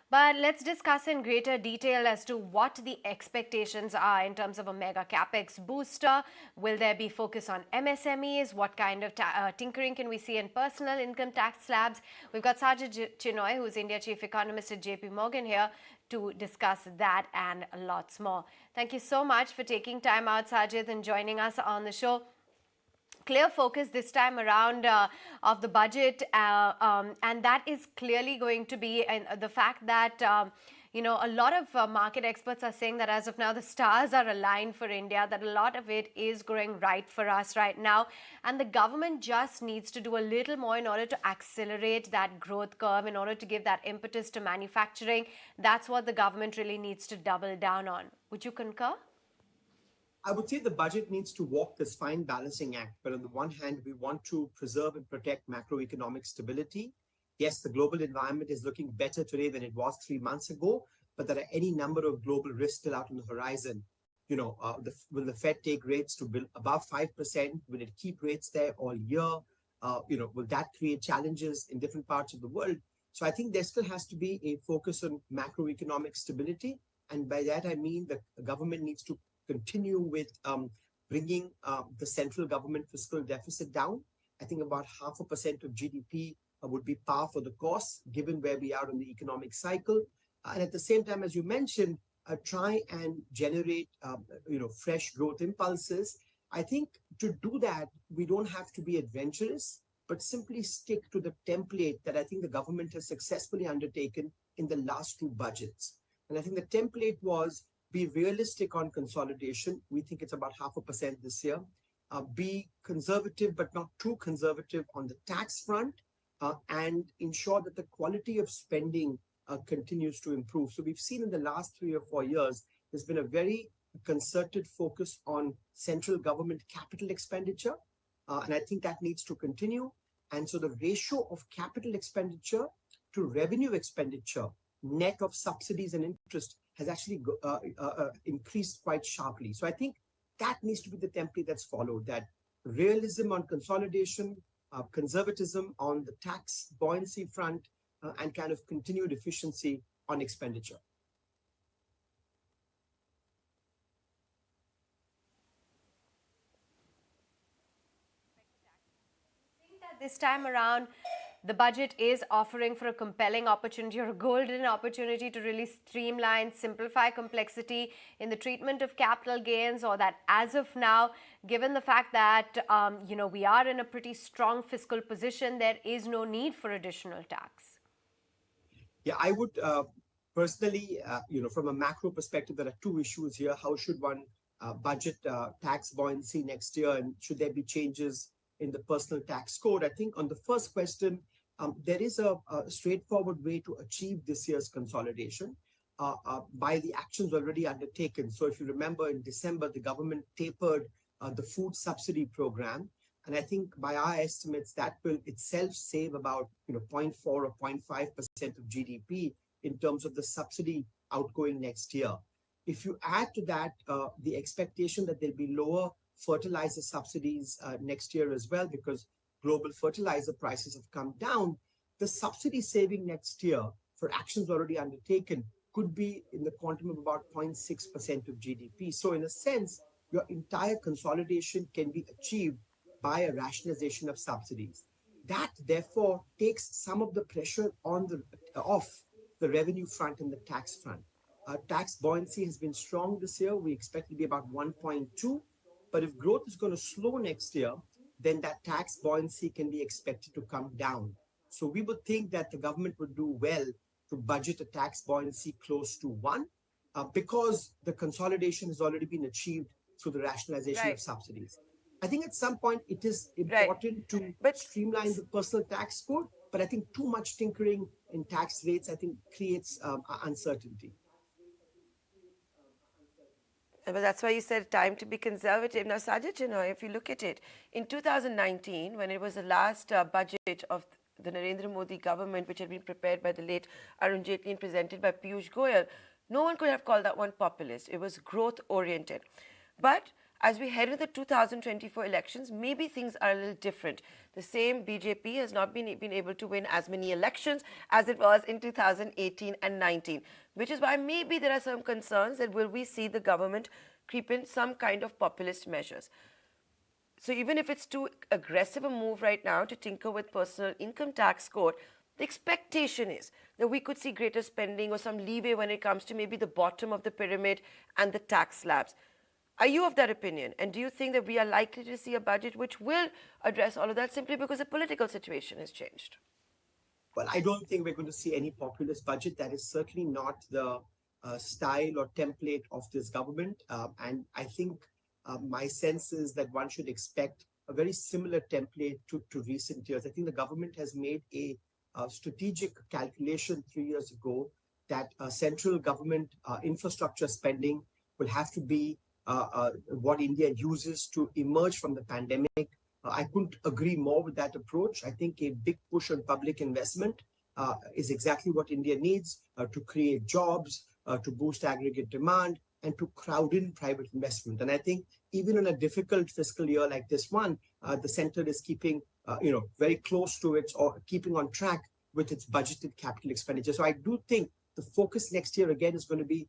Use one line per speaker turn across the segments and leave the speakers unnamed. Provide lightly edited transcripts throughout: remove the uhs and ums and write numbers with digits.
But let's discuss in greater detail as to what the expectations are in terms of a mega capex booster. Will there be focus on MSMEs? What kind of tinkering can we see in personal income tax slabs? We've got Sajjid Chinoy, who's India Chief Economist at JP Morgan, here to discuss that and lots more. Thank you so much for taking time out, Sajjid, and joining us on the show. Clear focus this time around of the budget, and that is clearly going to be the fact that a lot of market experts are saying that as of now the stars are aligned for India, that a lot of it is going right for us right now, and the government just needs to do a little more in order to accelerate that growth curve, in order to give that impetus to manufacturing. That's what the government really needs to double down on. Would you concur?
I would say the budget needs to walk this fine balancing act. But on the one hand, we want to preserve and protect macroeconomic stability. Yes, the global environment is looking better today than it was 3 months ago, but there are any number of global risks still out on the horizon. Will the Fed take rates to above 5%? Will it keep rates there all year? Will that create challenges in different parts of the world? So I think there still has to be a focus on macroeconomic stability. And by that, I mean the government needs to continue with bringing the central government fiscal deficit down. I think about 0.5% of GDP would be par for the course, given where we are in the economic cycle. And at the same time, as you mentioned, try and generate fresh growth impulses. I think to do that, we don't have to be adventurous, but simply stick to the template that I think the government has successfully undertaken in the last two budgets. And I think the template was be realistic on consolidation. We think it's about 0.5% this year. Be conservative, but not too conservative on the tax front, and ensure that the quality of spending continues to improve. So we've seen in the last 3 or 4 years, there's been a very concerted focus on central government capital expenditure. And I think that needs to continue. And so the ratio of capital expenditure to revenue expenditure, net of subsidies and interest, has actually increased quite sharply. So I think that needs to be the template that's followed, that realism on consolidation, conservatism on the tax buoyancy front, and kind of continued efficiency on expenditure.
I think that this time around, the budget is offering for a compelling opportunity or a golden opportunity to really streamline, simplify complexity in the treatment of capital gains, or that as of now, given the fact that, we are in a pretty strong fiscal position, there is no need for additional tax?
Yeah, I would personally, from a macro perspective, there are two issues here. How should one budget tax buoyancy next year, and should there be changes in the personal tax code? I think on the first question, there is a straightforward way to achieve this year's consolidation by the actions already undertaken. So if you remember, in December, the government tapered the food subsidy program. And I think by our estimates, that will itself save about 0.4 or 0.5% of GDP in terms of the subsidy outgoing next year. If you add to that the expectation that there'll be lower fertilizer subsidies next year as well, because global fertilizer prices have come down, the subsidy saving next year for actions already undertaken could be in the quantum of about 0.6% of GDP. So in a sense, your entire consolidation can be achieved by a rationalization of subsidies. That therefore takes some of the pressure off the revenue front and the tax front. Tax buoyancy has been strong this year. We expect it to be about 1.2. But if growth is going to slow next year, then that tax buoyancy can be expected to come down. So we would think that the government would do well to budget a tax buoyancy close to 1, because the consolidation has already been achieved through the rationalization of subsidies. I think at some point it is important to streamline the personal tax code, but I think too much tinkering in tax rates, I think, creates uncertainty.
But that's why you said time to be conservative. Now, Sajjid Chinoy, if you look at it, in 2019, when it was the last budget of the Narendra Modi government, which had been prepared by the late Arun Jaitley and presented by Piyush Goyal, no one could have called that one populist. It was growth-oriented. But as we head into the 2024 elections, maybe things are a little different. The same BJP has not been able to win as many elections as it was in 2018 and 19, which is why maybe there are some concerns that will we see the government creep in some kind of populist measures. So even if it's too aggressive a move right now to tinker with personal income tax code, the expectation is that we could see greater spending or some leeway when it comes to maybe the bottom of the pyramid and the tax slabs. Are you of that opinion? And do you think that we are likely to see a budget which will address all of that simply because the political situation has changed?
Well, I don't think we're going to see any populist budget. That is certainly not the style or template of this government. And I think my sense is that one should expect a very similar template to recent years. I think the government has made a strategic calculation 3 years ago that central government infrastructure spending will have to be what India uses to emerge from the pandemic. I couldn't agree more with that approach. I think a big push on public investment is exactly what India needs to create jobs, to boost aggregate demand, and to crowd in private investment. And I think even in a difficult fiscal year like this one, the center is keeping very close to it or keeping on track with its budgeted capital expenditure. So I do think the focus next year again is going to be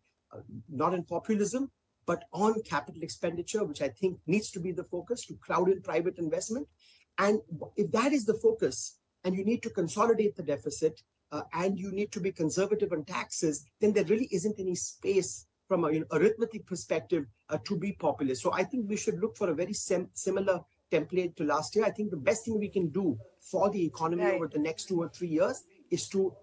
not on populism, but on capital expenditure, which I think needs to be the focus to crowd in private investment. And if that is the focus, and you need to consolidate the deficit, and you need to be conservative on taxes, then there really isn't any space from an arithmetic perspective to be populist. So I think we should look for a very similar template to last year. I think the best thing we can do for the economy over the next 2 or 3 years is to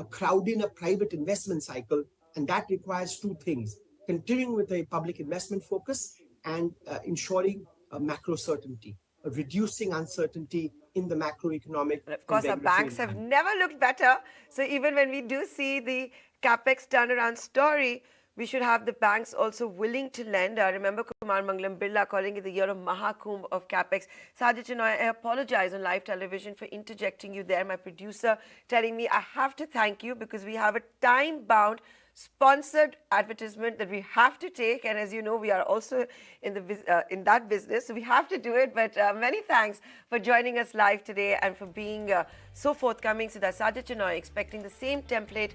crowd in a private investment cycle. And that requires two things: continuing with a public investment focus and ensuring macro certainty, reducing uncertainty in the macroeconomic.
And of course, our banks have never looked better. So even when we do see the capex turnaround story, we should have the banks also willing to lend. I remember Kumar Mangalam Birla calling it the year of Mahakumbh of capex. Sajjid Chinoy, I apologize on live television for interjecting you there. My producer telling me I have to thank you because we have a time-bound sponsored advertisement that we have to take, and as you know, we are also in that business, so we have to do it. But many thanks for joining us live today and for being so forthcoming. So that's Sajjid Chinoy expecting the same template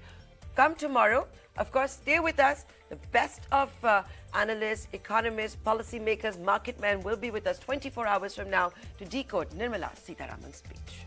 come tomorrow. Of course, stay with us. The best of analysts, economists, policymakers, market men will be with us 24 hours from now to decode Nirmala Sitharaman's speech.